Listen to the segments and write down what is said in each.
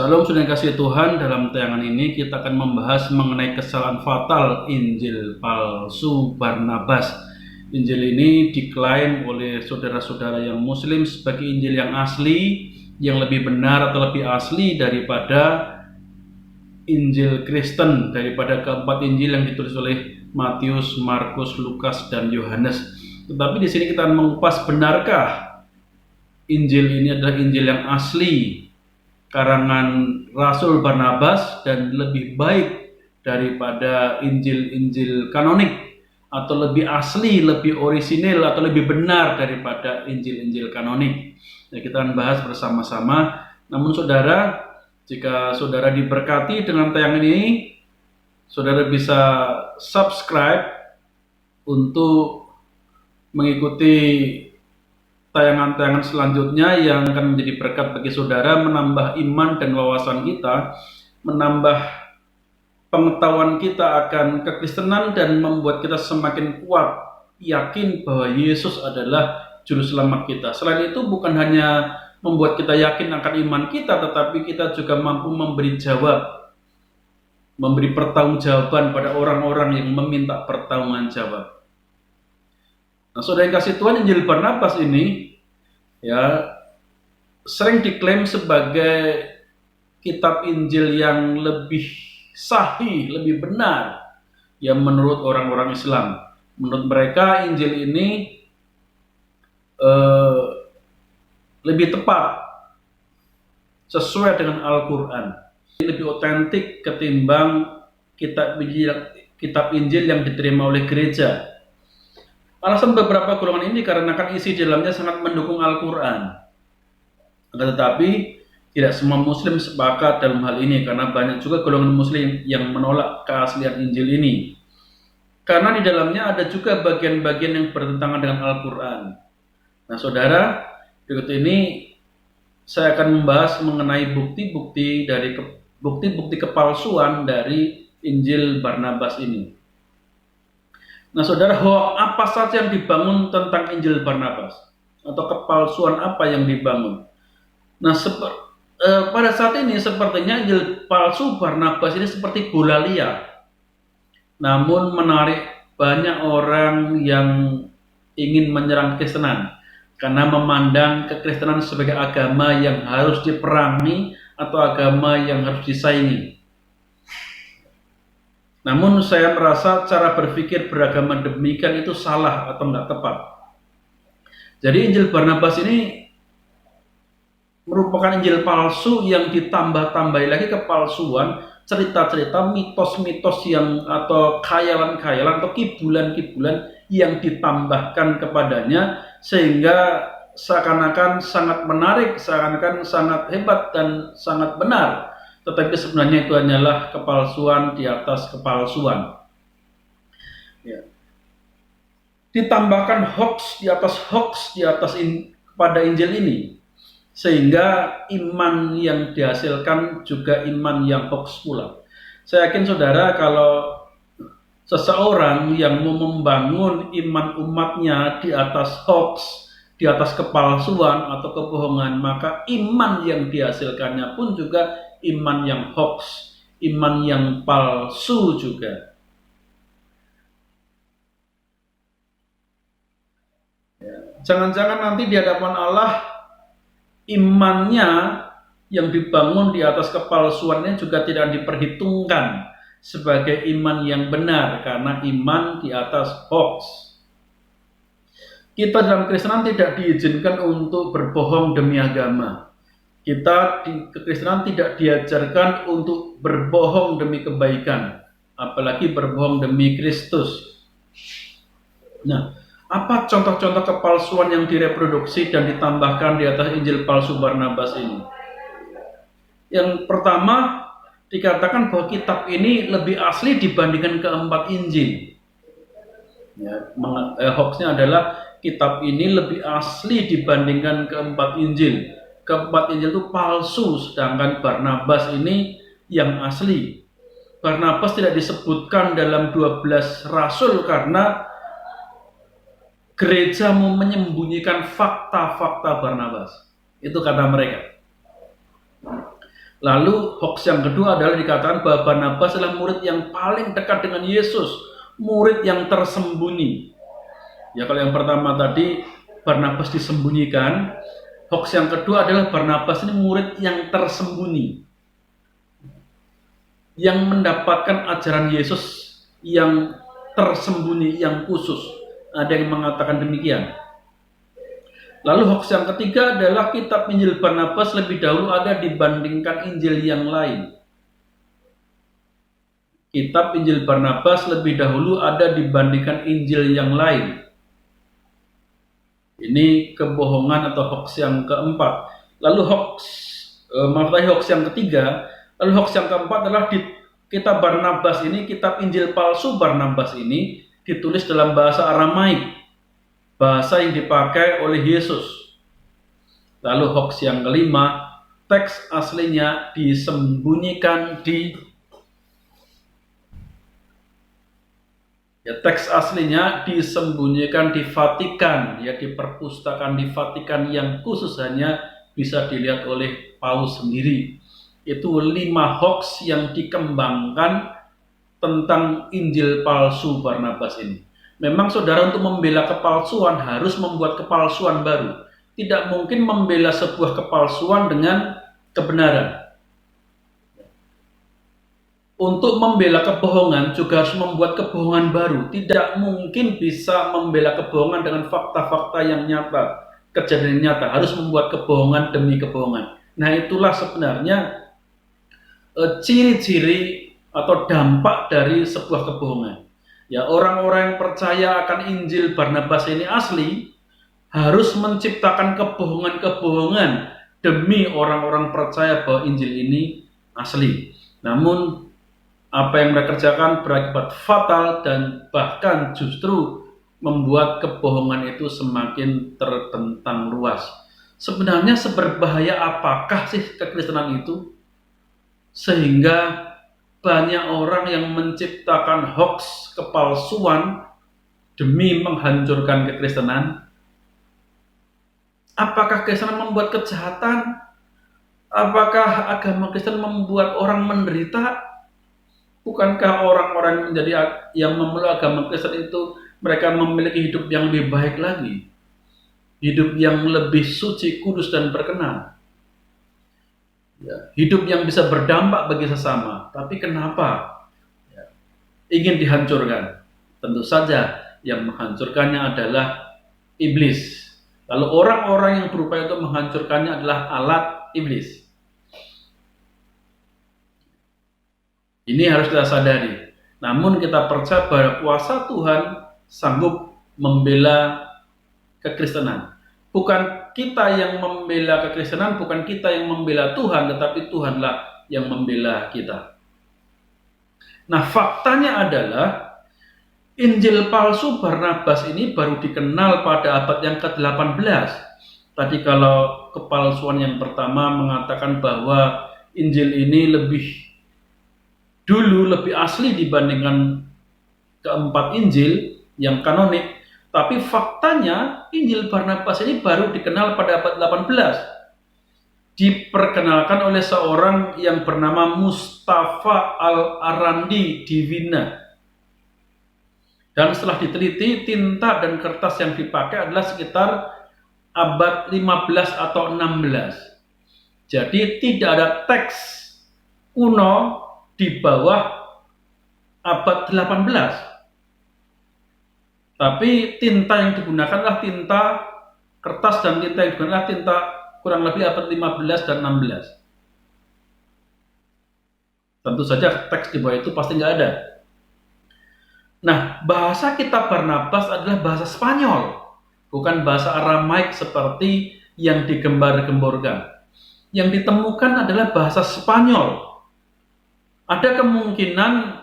Salam sudah kasih Tuhan. Dalam tayangan ini kita akan membahas mengenai kesalahan fatal Injil palsu Barnabas. Injil ini diklaim oleh saudara-saudara yang muslim sebagai Injil yang asli, yang lebih benar atau lebih asli daripada Injil Kristen, daripada keempat Injil yang ditulis oleh Matius, Markus, Lukas, dan Yohanes. Tetapi di sini kita akan mengupas, benarkah Injil ini adalah Injil yang asli karangan Rasul Barnabas dan lebih baik daripada Injil-Injil kanonik, atau lebih asli, lebih orisinil, atau lebih benar daripada Injil-Injil kanonik. Nah, kita akan bahas bersama-sama. Namun saudara, jika saudara diberkati dengan tayangan ini, saudara bisa subscribe untuk mengikuti tayangan-tayangan selanjutnya yang akan menjadi berkat bagi saudara, menambah iman dan wawasan kita, menambah pengetahuan kita akan kekristenan, dan membuat kita semakin kuat yakin bahwa Yesus adalah juru selamat kita. Selain itu, bukan hanya membuat kita yakin akan iman kita, tetapi kita juga mampu memberi pertanggungjawaban pada orang-orang yang meminta pertanggungjawab. Nah, saudara yang kasih Tuhan, Injil Barnabas ini ya sering diklaim sebagai kitab Injil yang lebih sahih, lebih benar ya menurut orang-orang Islam. Menurut mereka Injil ini lebih tepat, sesuai dengan Al-Quran, lebih otentik ketimbang kitab Injil yang diterima oleh gereja. Alasan beberapa golongan ini dikarenakan isi dalamnya sangat mendukung Al-Quran. Tetapi tidak semua muslim sepakat dalam hal ini, karena banyak juga golongan muslim yang menolak keaslian Injil ini. Karena di dalamnya ada juga bagian-bagian yang bertentangan dengan Al-Quran. Nah saudara, berikut ini saya akan membahas mengenai bukti-bukti kepalsuan dari Injil Barnabas ini. Nah saudara, apa saja yang dibangun tentang Injil Barnabas? Atau kepalsuan apa yang dibangun? Nah pada saat ini sepertinya Injil palsu Barnabas ini seperti bola liar. Namun menarik banyak orang yang ingin menyerang kekristenan, karena memandang kekristenan sebagai agama yang harus diperangi atau agama yang harus disaingi. Namun saya merasa cara berpikir beragama demikian itu salah atau tidak tepat. Jadi Injil Barnabas ini merupakan Injil palsu yang ditambah-tambahi lagi kepalsuan, cerita-cerita, mitos-mitos yang atau khayalan-khayalan atau kibulan-kibulan yang ditambahkan kepadanya, sehingga seakan-akan sangat menarik, seakan-akan sangat hebat dan sangat benar. Tetapi sebenarnya itu hanyalah kepalsuan di atas kepalsuan. Ya. Ditambahkan hoax di atas hoax kepada Injil ini, sehingga iman yang dihasilkan juga iman yang hoax pula. Saya yakin saudara, kalau seseorang yang mau membangun iman umatnya di atas hoax, di atas kepalsuan atau kebohongan, maka iman yang dihasilkannya pun juga iman yang hoax, iman yang palsu juga. Jangan-jangan nanti di hadapan Allah, imannya yang dibangun di atas kepalsuannya juga tidak diperhitungkan sebagai iman yang benar, karena iman di atas hoax. Kita dalam kekristenan tidak diizinkan untuk berbohong demi agama. Kita di kekristenan tidak diajarkan untuk berbohong demi kebaikan, apalagi berbohong demi Kristus. Nah, apa contoh-contoh kepalsuan yang direproduksi dan ditambahkan di atas Injil palsu Barnabas ini? Yang pertama, dikatakan bahwa kitab ini lebih asli dibandingkan keempat Injil. Ya, hoaxnya adalah kitab ini lebih asli dibandingkan keempat Injil. Keempat Injil itu palsu, sedangkan Barnabas ini yang asli. Barnabas tidak disebutkan dalam 12 rasul karena gereja mau menyembunyikan fakta-fakta Barnabas. Itu kata mereka. Lalu hoax yang kedua adalah dikatakan bahwa Barnabas adalah murid yang paling dekat dengan Yesus, murid yang tersembunyi. Ya, kalau yang pertama tadi Barnabas disembunyikan, hoax yang kedua adalah Barnabas ini murid yang tersembunyi, yang mendapatkan ajaran Yesus yang tersembunyi, yang khusus. Ada yang mengatakan demikian. Lalu hoax yang ketiga adalah kitab Injil Barnabas lebih dahulu ada dibandingkan Injil yang lain. Kitab Injil Barnabas lebih dahulu ada dibandingkan Injil yang lain. Ini kebohongan atau hoax yang keempat. Lalu hoax yang ketiga. Lalu hoax yang keempat adalah di kitab Barnabas ini, kitab Injil palsu Barnabas ini ditulis dalam bahasa Aramaik, bahasa yang dipakai oleh Yesus. Lalu hoax yang kelima, teks aslinya disembunyikan di teks aslinya disembunyikan di Vatikan, ya, di perpustakaan di Vatikan yang khusus hanya bisa dilihat oleh Paus sendiri. Itu 5 hoax yang dikembangkan tentang Injil palsu Barnabas ini. Memang saudara, untuk membela kepalsuan harus membuat kepalsuan baru. Tidak mungkin membela sebuah kepalsuan dengan kebenaran. Untuk membela kebohongan juga harus membuat kebohongan baru. Tidak mungkin bisa membela kebohongan dengan fakta-fakta yang nyata, kejadian nyata. Harus membuat kebohongan demi kebohongan. Nah, itulah sebenarnya ciri-ciri atau dampak dari sebuah kebohongan. Ya, orang-orang yang percaya akan Injil Barnabas ini asli harus menciptakan kebohongan-kebohongan demi orang-orang percaya bahwa Injil ini asli. Namun apa yang mereka kerjakan berakibat fatal dan bahkan justru membuat kebohongan itu semakin tertentang luas. Sebenarnya seberbahaya apakah sih kekristenan itu? Sehingga banyak orang yang menciptakan hoax, kepalsuan demi menghancurkan kekristenan. Apakah Kristen membuat kejahatan? Apakah agama Kristen membuat orang menderita? Bukankah orang-orang yang memeluk agama Kristen itu mereka memiliki hidup yang lebih baik lagi? Hidup yang lebih suci, kudus, dan berkenan. Ya, hidup yang bisa berdampak bagi sesama. Tapi kenapa ingin dihancurkan? Tentu saja yang menghancurkannya adalah iblis. Lalu orang-orang yang berupaya untuk menghancurkannya adalah alat iblis. Ini harus kita sadari. Namun kita percaya bahwa kuasa Tuhan sanggup membela kekristenan. Bukan kita yang membela kekristenan, bukan kita yang membela Tuhan, tetapi Tuhanlah yang membela kita. Nah, faktanya adalah Injil palsu Barnabas ini baru dikenal pada abad yang ke-18. Tadi kalau kepalsuan yang pertama mengatakan bahwa Injil ini lebih asli dibandingkan keempat Injil yang kanonik. Tapi faktanya Injil Barnabas ini baru dikenal pada abad 18. Diperkenalkan oleh seorang yang bernama Mustafa Al-Arandi di Wina. Dan setelah diteliti, tinta dan kertas yang dipakai adalah sekitar abad 15 atau 16. Jadi tidak ada teks kuno di bawah abad 18. Tapi tinta yang digunakan adalah tinta kertas dan tinta yang digunakan adalah tinta kurang lebih abad 15 dan 16. Tentu saja teks di bawah itu pasti nggak ada. Nah, bahasa kitab Barnabas adalah bahasa Spanyol, bukan bahasa Aramaik seperti yang digembar-gemborkan. Yang ditemukan adalah bahasa Spanyol. Ada kemungkinan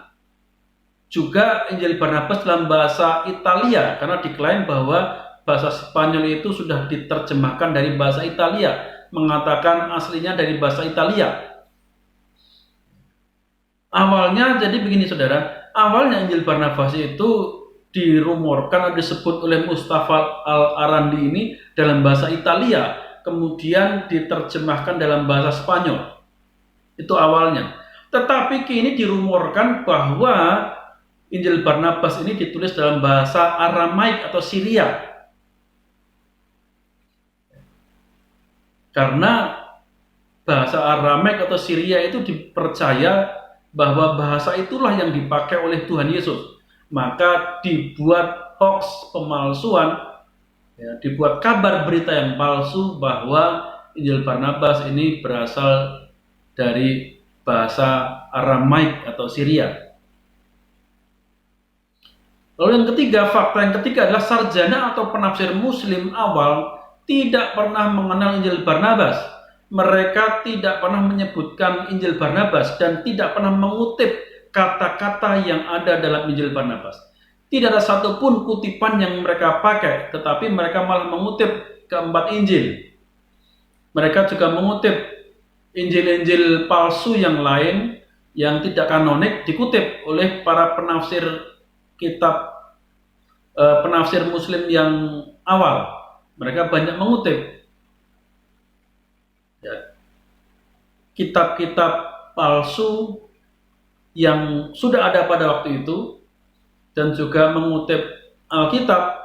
juga Injil Barnabas dalam bahasa Italia, karena diklaim bahwa bahasa Spanyol itu sudah diterjemahkan dari bahasa Italia, mengatakan aslinya dari bahasa Italia. Awalnya jadi begini saudara, awalnya Injil Barnabas itu dirumorkan atau disebut oleh Mustafa Al-Arandi ini dalam bahasa Italia, kemudian diterjemahkan dalam bahasa Spanyol. Itu awalnya. Tetapi kini dirumorkan bahwa Injil Barnabas ini ditulis dalam bahasa Aramaik atau Syria. Karena bahasa Aramaik atau Syria itu dipercaya bahwa bahasa itulah yang dipakai oleh Tuhan Yesus. Maka dibuat hoax, pemalsuan, ya, dibuat kabar berita yang palsu bahwa Injil Barnabas ini berasal dari bahasa Aramaik atau Syria. Lalu yang ketiga, fakta yang ketiga adalah sarjana atau penafsir Muslim awal tidak pernah mengenal Injil Barnabas. Mereka tidak pernah menyebutkan Injil Barnabas dan tidak pernah mengutip kata-kata yang ada dalam Injil Barnabas. Tidak ada satupun kutipan yang mereka pakai, tetapi mereka malah mengutip keempat Injil. Mereka juga mengutip Injil-Injil palsu yang lain yang tidak kanonik dikutip oleh para penafsir kitab penafsir Muslim yang awal. Mereka banyak mengutip ya, kitab-kitab palsu yang sudah ada pada waktu itu dan juga mengutip Alkitab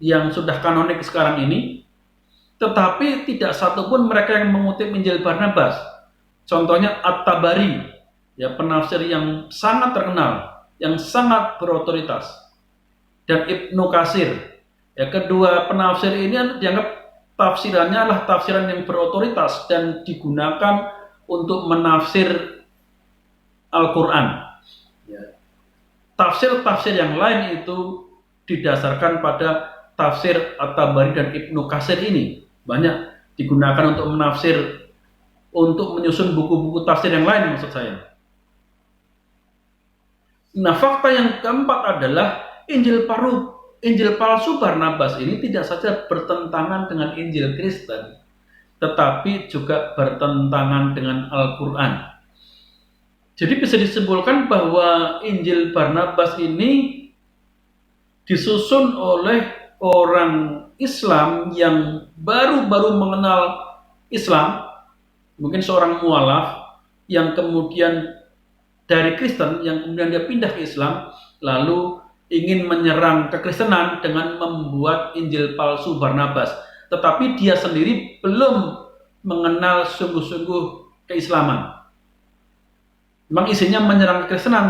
yang sudah kanonik sekarang ini. Tetapi tidak satupun mereka yang mengutip Injil Barnabas. Contohnya At-Tabari, ya, penafsir yang sangat terkenal, yang sangat berotoritas, dan Ibnu Katsir. Ya, kedua penafsir ini dianggap tafsirannya adalah tafsiran yang berotoritas dan digunakan untuk menafsir Al-Quran. Ya. Tafsir-tafsir yang lain itu didasarkan pada tafsir At-Tabari dan Ibnu Katsir ini. Banyak digunakan untuk menafsir, untuk menyusun buku-buku tafsir yang lain maksud saya. Nah, fakta yang keempat adalah Injil palsu Barnabas ini tidak saja bertentangan dengan Injil Kristen, tetapi juga bertentangan dengan Al-Quran. Jadi bisa disimpulkan bahwa Injil Barnabas ini disusun oleh orang Islam yang baru-baru mengenal Islam, mungkin seorang mualaf yang kemudian dari Kristen, yang kemudian dia pindah ke Islam, lalu ingin menyerang kekristenan dengan membuat Injil palsu Barnabas. Tetapi dia sendiri belum mengenal sungguh-sungguh keislaman. Memang isinya menyerang kekristenan,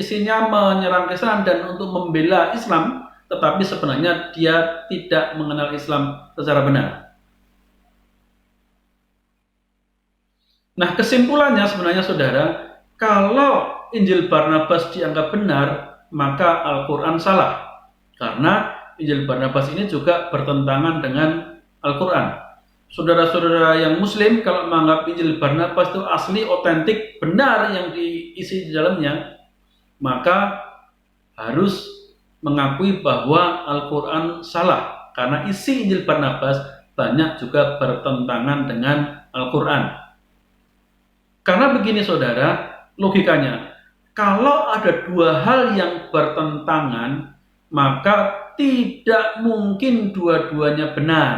isinya menyerang kekristenan dan untuk membela Islam, tetapi sebenarnya dia tidak mengenal Islam secara benar. Nah, kesimpulannya sebenarnya saudara, kalau Injil Barnabas dianggap benar, maka Al-Quran salah. Karena Injil Barnabas ini juga bertentangan dengan Al-Quran. Saudara-saudara yang Muslim, kalau menganggap Injil Barnabas itu asli, otentik, benar yang diisi di dalamnya, maka harus mengakui bahwa Al-Quran salah. Karena isi Injil Barnabas banyak juga bertentangan dengan Al-Quran. Karena begini saudara, logikanya, kalau ada dua hal yang bertentangan, maka tidak mungkin dua-duanya benar.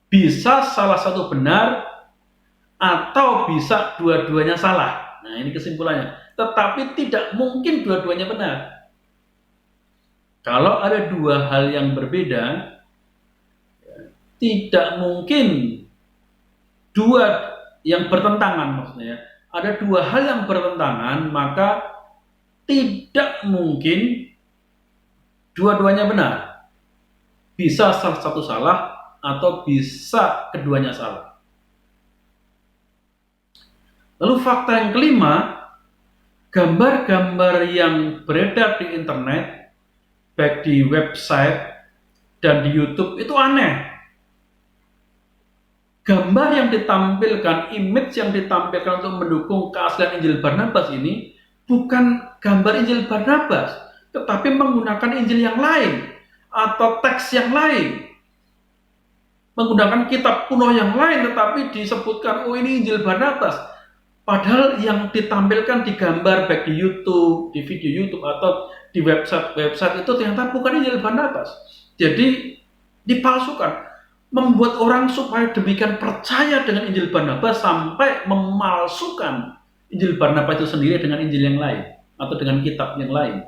Bisa salah satu benar, atau bisa dua-duanya salah. Nah, ini kesimpulannya. Tetapi tidak mungkin dua-duanya benar. Kalau ada dua hal yang berbeda, tidak mungkin dua yang bertentangan maksudnya. Ada dua hal yang bertentangan, maka tidak mungkin dua-duanya benar. Bisa salah satu salah atau bisa keduanya salah. Lalu fakta yang kelima, gambar-gambar yang beredar di internet, baik di website dan di YouTube, itu aneh. Gambar yang ditampilkan, image yang ditampilkan untuk mendukung keaslian Injil Barnabas ini bukan gambar Injil Barnabas, tetapi menggunakan Injil yang lain atau teks yang lain. Menggunakan kitab kuno yang lain, tetapi disebutkan, oh ini Injil Barnabas. Padahal yang ditampilkan di gambar, baik di YouTube, di video YouTube, atau di website itu ternyata bukan Injil Barnabas. Jadi dipalsukan. membuat orang supaya demikian percaya dengan Injil Barnabas sampai memalsukan Injil Barnabas itu sendiri dengan Injil yang lain atau dengan kitab yang lain.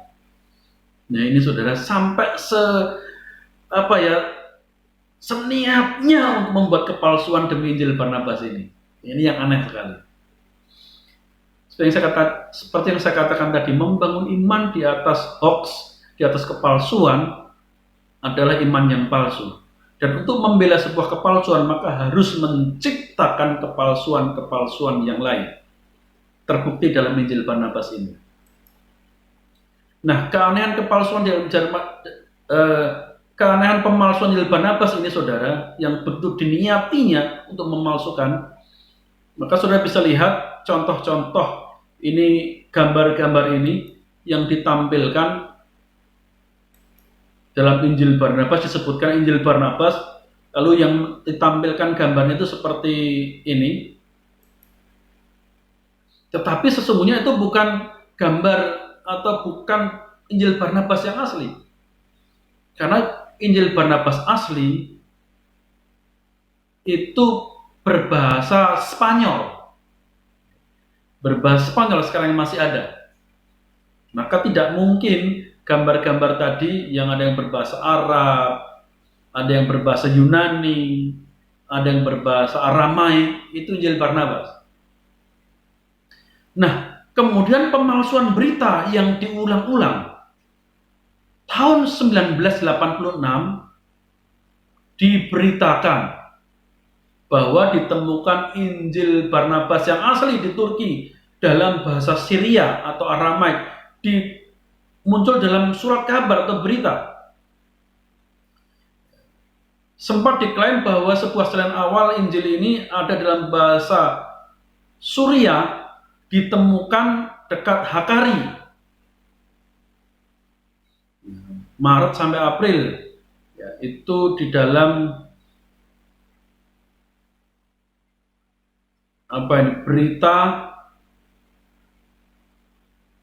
Nah ini saudara, sampai seniatnya untuk membuat kepalsuan demi Injil Barnabas ini. Ini yang aneh sekali. Seperti yang saya katakan tadi, membangun iman di atas hoax, di atas kepalsuan adalah iman yang palsu. Dan untuk membela sebuah kepalsuan maka harus menciptakan kepalsuan-kepalsuan yang lain. Terbukti dalam Injil Barnabas ini. Nah, keanehan pemalsuan Injil Barnabas ini saudara, yang betul diniatinya untuk memalsukan, maka saudara bisa lihat contoh-contoh ini, gambar-gambar ini yang ditampilkan dalam Injil Barnabas. Disebutkan Injil Barnabas, lalu yang ditampilkan gambarnya itu seperti ini. Tetapi sesungguhnya itu bukan gambar atau bukan Injil Barnabas yang asli. Karena Injil Barnabas asli itu berbahasa Spanyol. Berbahasa Spanyol sekarang masih ada. Maka tidak mungkin gambar-gambar tadi yang ada yang berbahasa Arab, ada yang berbahasa Yunani, ada yang berbahasa Aramaik, itu Injil Barnabas. Nah, kemudian pemalsuan berita yang diulang-ulang. Tahun 1986 diberitakan bahwa ditemukan Injil Barnabas yang asli di Turki dalam bahasa Syria atau Aramaik, muncul dalam surat kabar atau berita. Sempat diklaim bahwa sebuah salinan awal Injil ini ada dalam bahasa Suria, ditemukan dekat Hakkari, Maret sampai April, ya, itu di dalam berita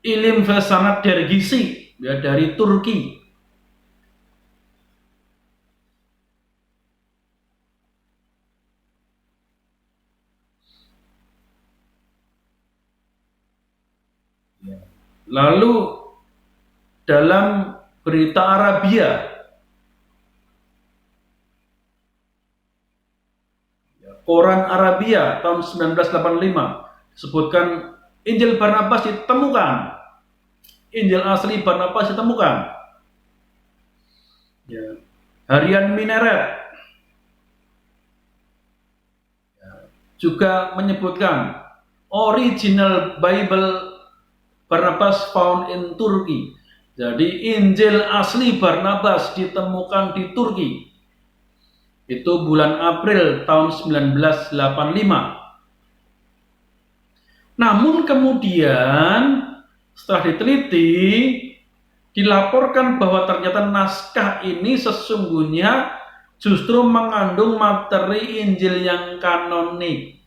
Ilim Vesanat Dergisi, ya, dari Turki. Lalu dalam berita Arabia, Koran Arabia tahun 1985, disebutkan Injil Barnabas ditemukan, Injil asli Barnabas ditemukan. Ya. Harian Mineret juga menyebutkan original Bible Barnabas found in Turkey. Jadi Injil asli Barnabas ditemukan di Turki. Itu bulan April tahun 1985. Namun kemudian setelah diteliti, dilaporkan bahwa ternyata naskah ini sesungguhnya justru mengandung materi Injil yang kanonik,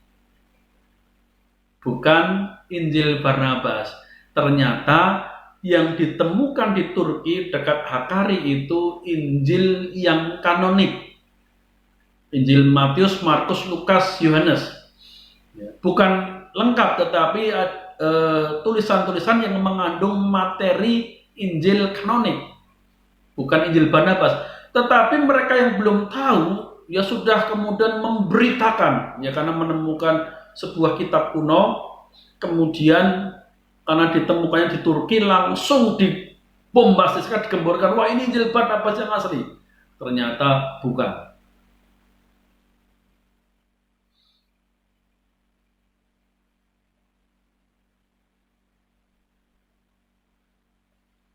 bukan Injil Barnabas. Ternyata yang ditemukan di Turki dekat Hakkari itu Injil yang kanonik. Injil Matius, Markus, Lukas, Yohanes. Bukan lengkap, tetapi tulisan-tulisan yang mengandung materi Injil kanonik, bukan Injil Barnabas. Tetapi mereka yang belum tahu, ya sudah kemudian memberitakan, ya, karena menemukan sebuah kitab kuno, kemudian karena ditemukannya di Turki langsung dibombastiskan, digemborkan, wah ini Injil Barnabas yang asli. Ternyata bukan.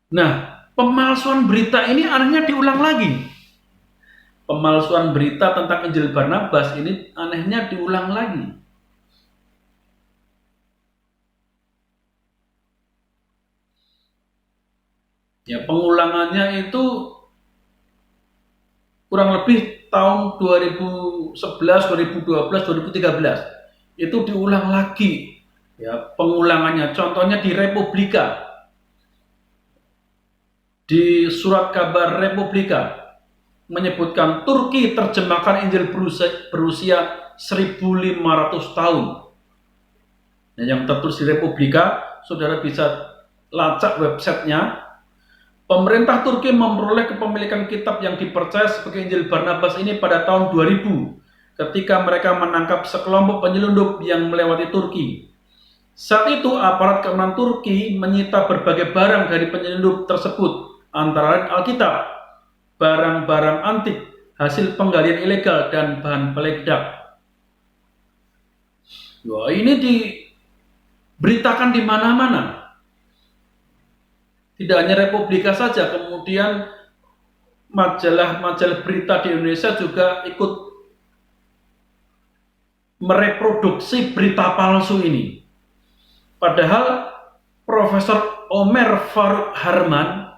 Nah, pemalsuan berita ini anehnya diulang lagi. Pemalsuan berita tentang Injil Barnabas ini anehnya diulang lagi. Ya, pengulangannya itu kurang lebih tahun 2011, 2012, 2013. Itu diulang lagi. Ya, pengulangannya. Contohnya di Republika. Di surat kabar Republika. menyebutkan Turki terjemahkan Injil berusia 1500 tahun. Nah, yang tertulis di Republika, saudara bisa lacak websitenya. Pemerintah Turki memperoleh kepemilikan kitab yang dipercaya sebagai Injil Barnabas ini pada tahun 2000 ketika mereka menangkap sekelompok penyelundup yang melewati Turki. Saat itu aparat keamanan Turki menyita berbagai barang dari penyelundup tersebut, antara lain Alkitab, barang-barang antik, hasil penggalian ilegal, dan bahan peledak. Wah, ini diberitakan di mana-mana. Tidak hanya Republika saja, kemudian majalah-majalah berita di Indonesia juga ikut mereproduksi berita palsu ini. Padahal Profesor Omer Faruk Harman,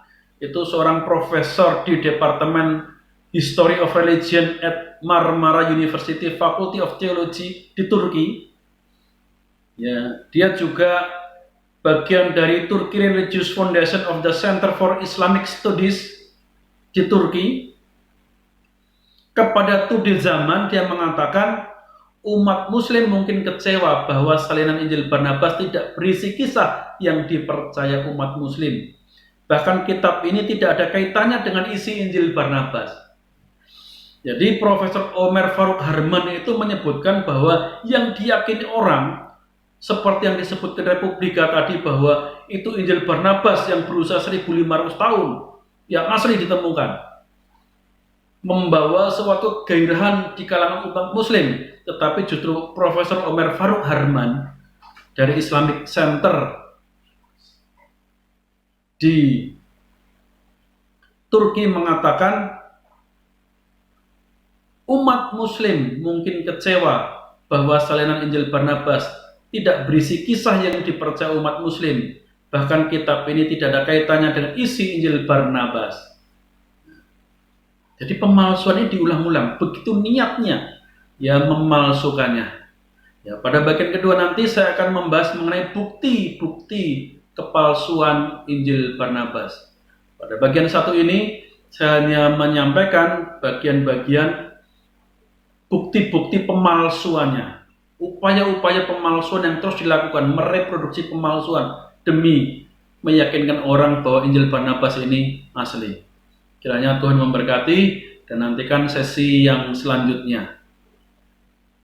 itu seorang profesor di Departemen History of Religion at Marmara University Faculty of Theology di Turki. Ya, dia juga bagian dari Turkey Religious Foundation of the Center for Islamic Studies di Turki. Kepada Tudil Zaman, dia mengatakan umat muslim mungkin kecewa bahwa salinan Injil Barnabas tidak berisi kisah yang dipercaya umat muslim. Bahkan kitab ini tidak ada kaitannya dengan isi Injil Barnabas. Jadi Profesor Omer Faruk Harman itu menyebutkan bahwa yang diyakini orang, seperti yang disebutkan Republika tadi, bahwa itu Injil Barnabas yang berusia 1500 tahun yang asli ditemukan, membawa suatu gairahan di kalangan umat muslim. Tetapi justru Profesor Omer Faruk Harman dari Islamic Center di Turki mengatakan umat muslim mungkin kecewa bahwa salinan Injil Barnabas tidak berisi kisah yang dipercaya umat muslim. Bahkan kitab ini tidak ada kaitannya dengan isi Injil Barnabas. Jadi pemalsuan ini diulang-ulang, begitu niatnya ya memalsukannya. Ya, pada bagian kedua nanti saya akan membahas mengenai bukti-bukti kepalsuan Injil Barnabas. Pada bagian satu ini saya hanya menyampaikan bagian-bagian bukti-bukti pemalsuannya. Upaya-upaya pemalsuan yang terus dilakukan, mereproduksi pemalsuan demi meyakinkan orang bahwa Injil Barnabas ini asli. Kiranya Tuhan memberkati dan nantikan sesi yang selanjutnya.